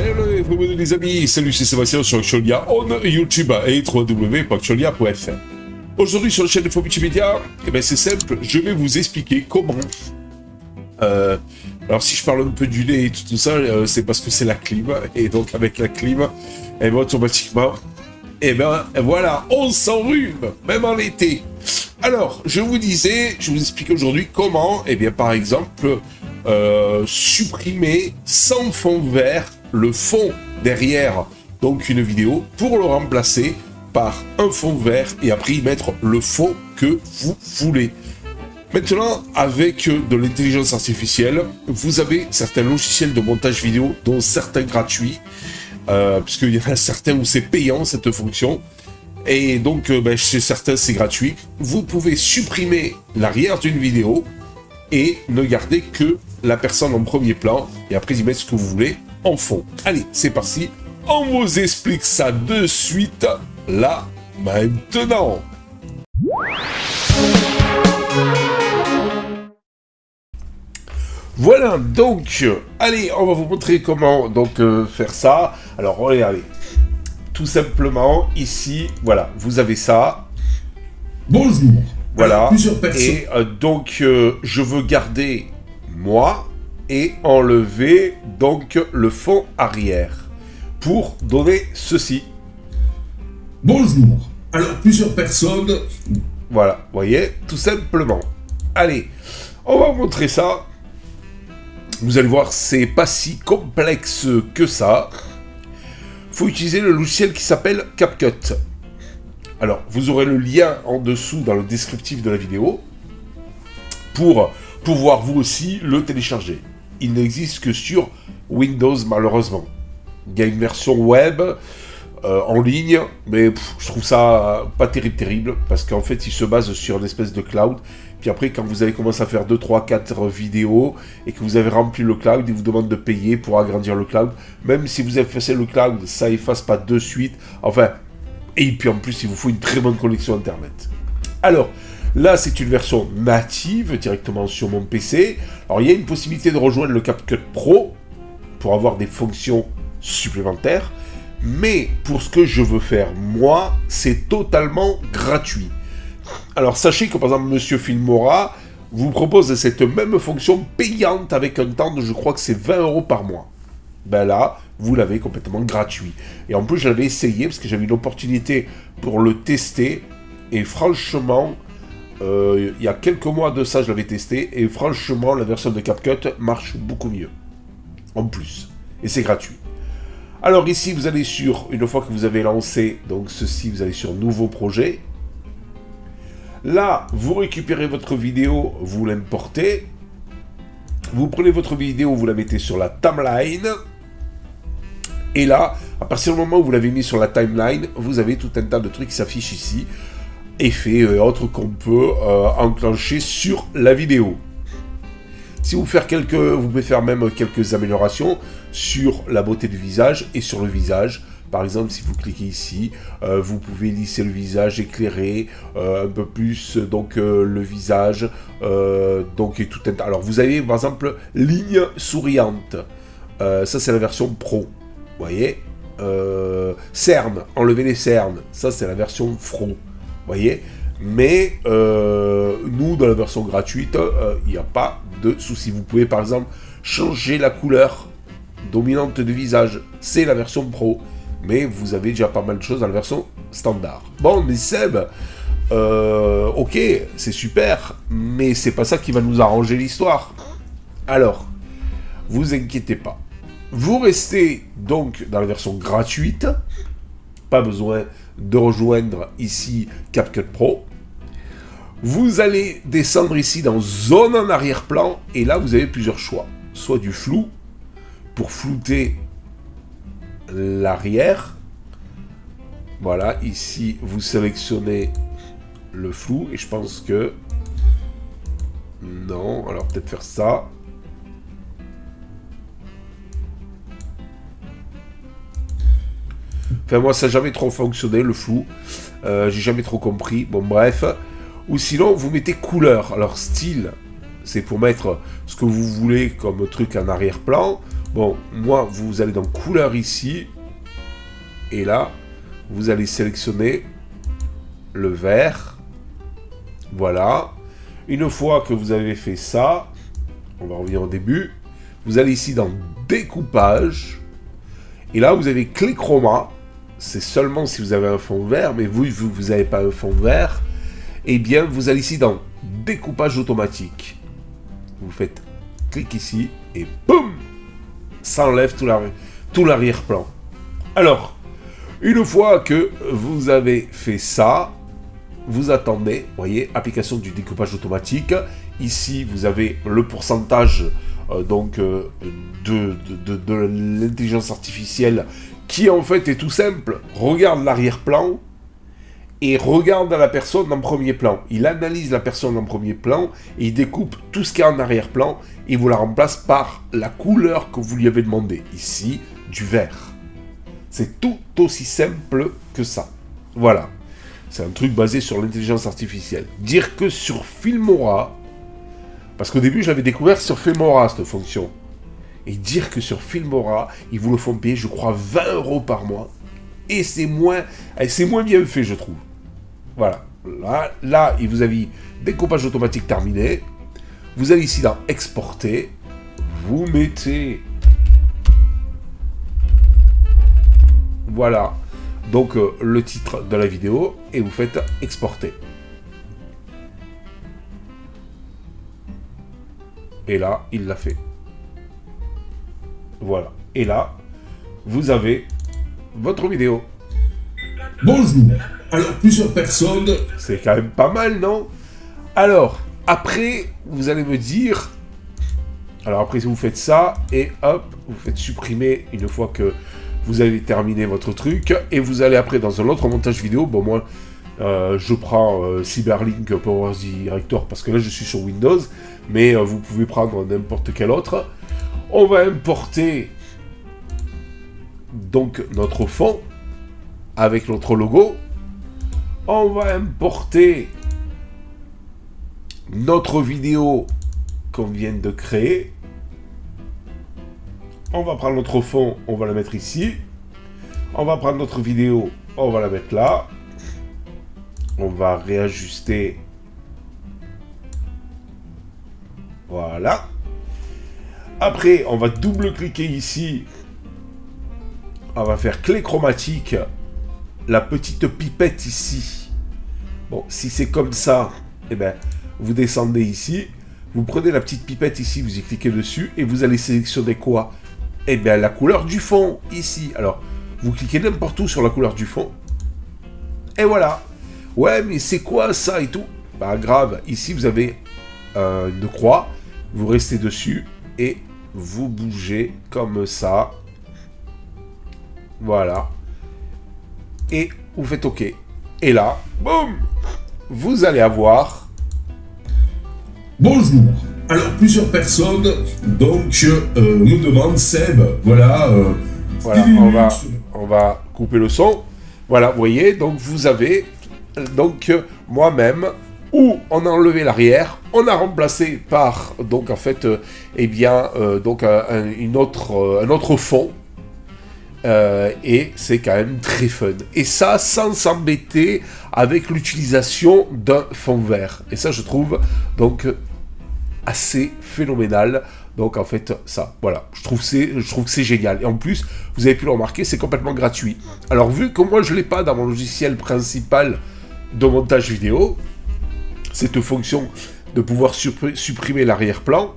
Hello les amis, salut, c'est Sébastien sur Xiolia on YouTube et www.xiolia.fr. Aujourd'hui sur la chaîne de Info Multimédia, c'est simple, je vais vous expliquer comment... alors si je parle un peu du lait et tout ça, c'est parce que c'est la clim, et donc avec la clim, automatiquement, voilà, on s'enrhume, même en été. Alors, je vous explique aujourd'hui comment, par exemple, supprimer sans fond vert le fond derrière donc une vidéo pour le remplacer par un fond vert et après y mettre le fond que vous voulez. Maintenant, avec de l'intelligence artificielle, vous avez certains logiciels de montage vidéo, dont certains gratuits, puisqu'il y en a certains où c'est payant cette fonction, et donc chez certains c'est gratuit. Vous pouvez supprimer l'arrière d'une vidéo et ne garder que la personne en premier plan, et après y mettre ce que vous voulez en fond. Allez, c'est parti, on vous explique ça de suite, là, maintenant. Voilà, donc, allez, on va vous montrer comment donc faire ça. Alors, regardez, tout simplement, ici, voilà, vous avez ça. Bonjour. Voilà, plusieurs personnes. Et donc, je veux garder moi et enlever donc le fond arrière pour donner ceci. Bonjour. Alors, plusieurs personnes... Voilà, vous voyez, tout simplement. Allez, on va vous montrer ça. Vous allez voir, c'est pas si complexe que ça. Faut utiliser le logiciel qui s'appelle CapCut. Alors, vous aurez le lien en dessous dans le descriptif de la vidéo pour pouvoir vous aussi le télécharger. Il n'existe que sur Windows, malheureusement. Il y a une version web en ligne, mais je trouve ça pas terrible, parce qu'en fait, il se base sur une espèce de cloud. Puis après, quand vous avez commencé à faire 2, 3, 4 vidéos, et que vous avez rempli le cloud, il vous demande de payer pour agrandir le cloud. Même si vous effacez le cloud, ça efface pas de suite. Enfin, et puis en plus, il vous faut une très bonne connexion Internet. Alors, là, c'est une version native, directement sur mon PC. Alors, il y a une possibilité de rejoindre le CapCut Pro, pour avoir des fonctions supplémentaires. Mais, pour ce que je veux faire, moi, c'est totalement gratuit. Alors, sachez que, par exemple, Monsieur Filmora vous propose cette même fonction payante avec un temps de, je crois que c'est 20 € par mois. Ben là, vous l'avez complètement gratuit. Et en plus, je l'avais essayé, parce que j'avais une opportunité pour le tester. Et franchement, il y a quelques mois de ça, je l'avais testé. Et franchement, la version de CapCut marche beaucoup mieux. En plus. Et c'est gratuit. Alors ici, vous allez sur, une fois que vous avez lancé, donc ceci, vous allez sur Nouveau projet. Là, vous récupérez votre vidéo, vous l'importez. Vous prenez votre vidéo, vous la mettez sur la timeline. Et là, à partir du moment où vous l'avez mis sur la timeline, vous avez tout un tas de trucs qui s'affichent ici. Effets et autres qu'on peut enclencher sur la vidéo. Si vous pouvez faire même quelques améliorations sur la beauté du visage et sur le visage. Par exemple, si vous cliquez ici, vous pouvez lisser le visage, éclairer un peu plus donc le visage, donc et tout un tas. Alors vous avez par exemple ligne souriante. Ça c'est la version pro. Vous voyez, cernes, enlever les cernes. Ça c'est la version pro. Vous voyez. Mais nous, dans la version gratuite, il n'y a pas de souci. Vous pouvez par exemple changer la couleur dominante du visage. C'est la version pro. Mais vous avez déjà pas mal de choses dans la version standard. Bon, mais Seb, ok, c'est super, mais c'est pas ça qui va nous arranger l'histoire. Alors, vous inquiétez pas. Vous restez donc dans la version gratuite. Pas besoin de rejoindre ici CapCut Pro. Vous allez descendre ici dans Zone en arrière-plan, et là vous avez plusieurs choix. Soit du flou, pour flouter l'arrière. Voilà, ici vous sélectionnez le flou, et je pense que... Non, alors peut-être faire ça. Enfin moi ça n'a jamais trop fonctionné le flou. J'ai jamais trop compris. Bon bref. Ou sinon, vous mettez couleur. Alors, style, c'est pour mettre ce que vous voulez comme truc en arrière-plan. Bon, moi, vous allez dans couleur ici. Et là, vous allez sélectionner le vert. Voilà. Une fois que vous avez fait ça, on va revenir au début. Vous allez ici dans découpage. Et là, vous avez clé chroma. C'est seulement si vous avez un fond vert. Mais vu que vous n'avez pas un fond vert, eh bien, vous allez ici dans découpage automatique. Vous faites clic ici et boum, ça enlève tout l'arrière-plan. Alors, une fois que vous avez fait ça, vous attendez, voyez, application du découpage automatique. Ici, vous avez le pourcentage de l'intelligence artificielle qui en fait est tout simple. Regarde l'arrière-plan et regarde la personne en premier plan. Il analyse la personne en premier plan et il découpe tout ce qu'il y a en arrière-plan et vous la remplace par la couleur que vous lui avez demandé. Ici, du vert. C'est tout aussi simple que ça. Voilà. C'est un truc basé sur l'intelligence artificielle. Dire que sur Filmora, parce qu'au début, je l'avais découvert sur Filmora, cette fonction. Et dire que sur Filmora, ils vous le font payer, je crois, 20 € par mois. Et c'est moins bien fait, je trouve. Voilà. Là, il vous a mis découpage automatique terminé. Vous allez ici dans exporter. Vous mettez... Voilà. Donc, le titre de la vidéo. Et vous faites exporter. Et là, il l'a fait. Voilà. Et là, vous avez votre vidéo. Bonjour. Alors, plusieurs personnes... C'est quand même pas mal, non? Alors, après, vous allez me dire... Alors après, vous faites ça, et hop, vous faites supprimer une fois que vous avez terminé votre truc, et vous allez après dans un autre montage vidéo. Bon, moi, je prends Cyberlink Power Director, parce que là, je suis sur Windows, mais vous pouvez prendre n'importe quel autre. On va importer donc notre fond avec notre logo. On va importer notre vidéo qu'on vient de créer. On va prendre notre fond, on va la mettre ici. On va prendre notre vidéo, on va la mettre là. On va réajuster. Voilà. Après, on va double-cliquer ici. On va faire clé chromatique. La petite pipette ici. Bon, si c'est comme ça, eh ben, vous descendez ici. Vous prenez la petite pipette ici, vous y cliquez dessus. Et vous allez sélectionner quoi? Eh bien, la couleur du fond, ici. Alors, vous cliquez n'importe où sur la couleur du fond. Et voilà. Ouais, mais c'est quoi ça et tout? Bah, grave. Ici, vous avez une croix. Vous restez dessus. Et vous bougez comme ça. Voilà. Et vous faites OK. Et là, boum, vous allez avoir... Bonjour. Alors, plusieurs personnes, donc, me demandent, Seb, voilà... Voilà, on va couper le son. Voilà, vous voyez, donc vous avez... Donc, moi-même, où on a enlevé l'arrière, on a remplacé par, donc, en fait, eh bien, donc, un autre fond. Et c'est quand même très fun. Et ça, sans s'embêter avec l'utilisation d'un fond vert. Et ça, je trouve, donc, assez phénoménal. Donc, en fait, ça, voilà. Je trouve que c'est génial. Et en plus, vous avez pu le remarquer, c'est complètement gratuit. Alors, vu que moi, je ne l'ai pas dans mon logiciel principal de montage vidéo, cette fonction de pouvoir supprimer l'arrière-plan,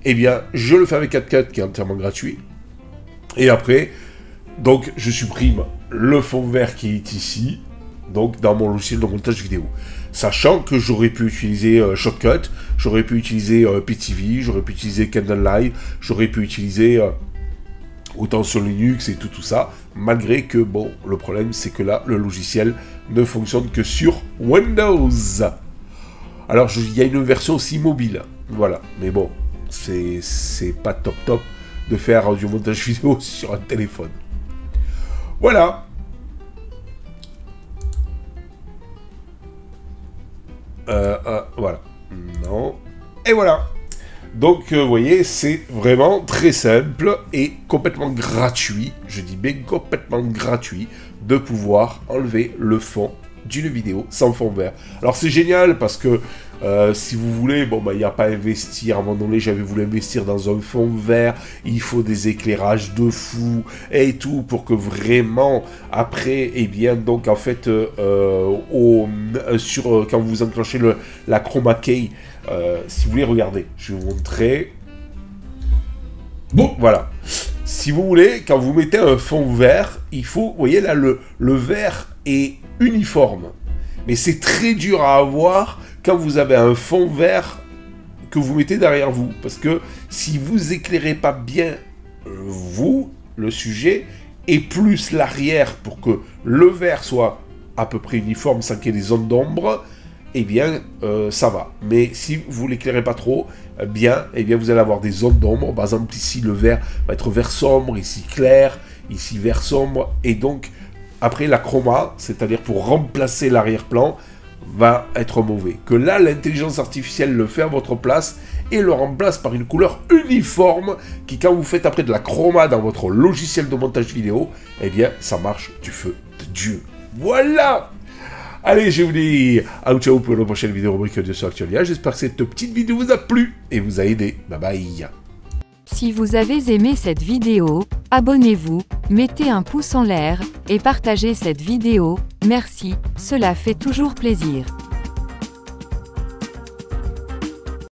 eh bien, je le fais avec CapCut, qui est entièrement gratuit. Et après... Donc, je supprime le fond vert qui est ici, donc dans mon logiciel de montage vidéo. Sachant que j'aurais pu utiliser Shotcut, j'aurais pu utiliser PTV, j'aurais pu utiliser Candlelight, j'aurais pu utiliser autant sur Linux et tout ça, malgré que, bon, le problème, c'est que là, le logiciel ne fonctionne que sur Windows. Alors, il y a une version aussi mobile, voilà. Mais bon, c'est pas top de faire du montage vidéo sur un téléphone. Voilà. Voilà. Non. Et voilà. Donc, vous voyez, c'est vraiment très simple et complètement gratuit, je dis bien complètement gratuit, de pouvoir enlever le fond d'une vidéo sans fond vert. Alors, c'est génial parce que si vous voulez, bon, bah, il n'y a pas à investir. À un moment donné, j'avais voulu investir dans un fond vert. Il faut des éclairages de fou et tout pour que vraiment, après, eh bien, donc, en fait, quand vous enclenchez la chroma key, si vous voulez, regardez, je vais vous montrer. Bon, voilà. Si vous voulez, quand vous mettez un fond vert, il faut, vous voyez là, le vert est uniforme. Mais c'est très dur à avoir quand vous avez un fond vert que vous mettez derrière vous. Parce que si vous éclairez pas bien vous, le sujet, et plus l'arrière pour que le vert soit à peu près uniforme sans qu'il y ait des zones d'ombre, eh bien, ça va. Mais si vous l'éclairez pas trop bien, eh bien, vous allez avoir des zones d'ombre. Par exemple, ici, le vert va être vert sombre, ici clair, ici vert sombre, et donc, après, la chroma, c'est-à-dire pour remplacer l'arrière-plan, va être mauvais. Que là, l'intelligence artificielle le fait à votre place et le remplace par une couleur uniforme qui, quand vous faites après de la chroma dans votre logiciel de montage vidéo, eh bien, ça marche du feu de Dieu. Voilà! Allez, je vous dis ciao pour la prochaine vidéo rubrique de sur Actualia. J'espère que cette petite vidéo vous a plu et vous a aidé. Bye bye! Si vous avez aimé cette vidéo, abonnez-vous, mettez un pouce en l'air, et partagez cette vidéo, merci, cela fait toujours plaisir.